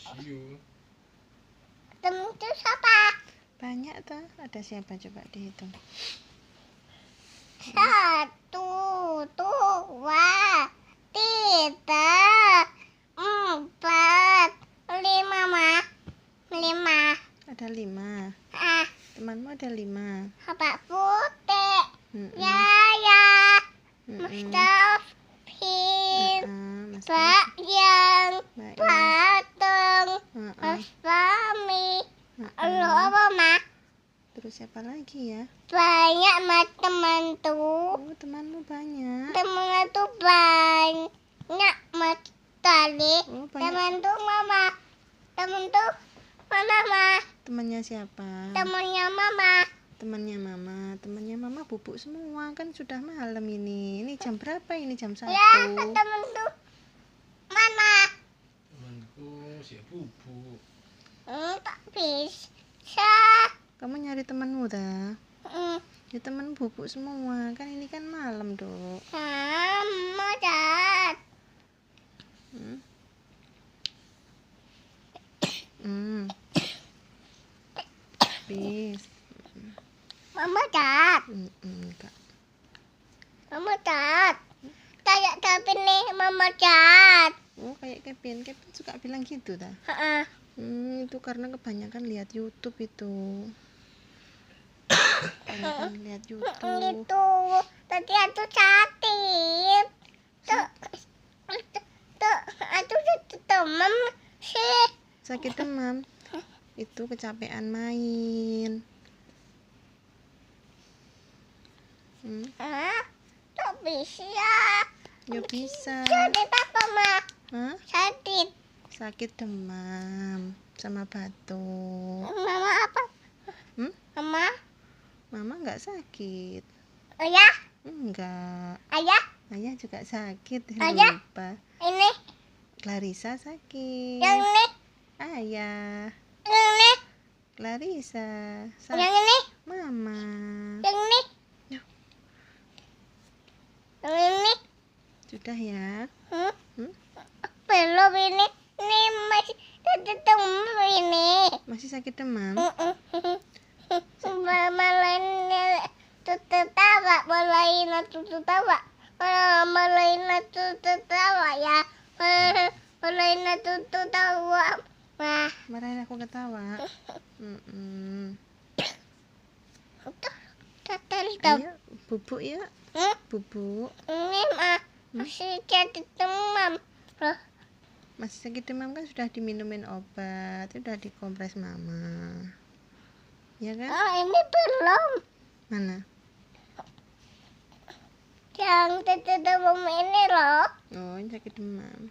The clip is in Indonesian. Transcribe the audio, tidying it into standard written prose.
Siu. Temen itu siapa? Banyak tuh. Ada siapa coba dihitung? 1, 2, 3, 4, 5 mah. 5. Ada 5. Ah, Temanmu ada 5. Bapak Putih. Mm-mm. Yaya. Mm-mm. Mustafil. Mas Pak Yang. Mbak Yang. Pateng. Mm-mm. Mas Fami. Mm-mm. Lo apa mah? Terus siapa lagi ya? Banyak mah teman tuh. Oh, temanmu banyak. Temen tuh banyak mah tadi. Oh, banyak. Temen tuh mama. Temen tuh mama. Temannya siapa? Temennya mama. Temannya mama. Temannya mama bubuk semua. Kan sudah malam ini. Ini jam berapa ini? Jam 1. Ya, temen tuh mana? Temanku si Bubu. Tak bisa. Kamu nyari temanmu dah. Hmm, Ya teman bubuk semua. Kan ini kan malam, Dok. Sama Dad. Hmm. Hmm. Bis. Mama Dad. Enggak. Mama Dad. Kayak tapi nih Mama Dad. Oh, kayak Kevin. Kevin suka bilang gitu dah. Heeh. Itu karena kebanyakan lihat YouTube itu. Kebanyakan lihat YouTube. Gitu. Tadi aku sakit. Tuh, aku temen sih. Sakit demam. Itu kecapean main. Tak bisa. Ya bisa. Sakit apa mah? Hah? Sakit. Sakit demam sama batuk. Mama apa? Mama? Mama nggak sakit. Ayah? Enggak. Ayah? Ayah juga sakit. Ayah? Lupa. Ini? Clarissa sakit. Yang ini? Ayah. Yang ini? Clarissa Yang ini? Mama. Yang ini? Yuh. Yang ini? Sudah ya. Belum ini. Ini masih tetap ini. Masih sakit demam. Malain tertawa, malain tertawa, malain tertawa ya, malain tertawa. Wah, Marahin aku ketawa. Ayo, bubuk ya. Bubuk. Ini mah masih jadi demam. Loh, Masih sakit demam kan sudah diminumin obat. Sudah dikompres mama. Ya kan? ini belum. Mana? Yang tetap demam ini loh. Oh, ini sakit demam.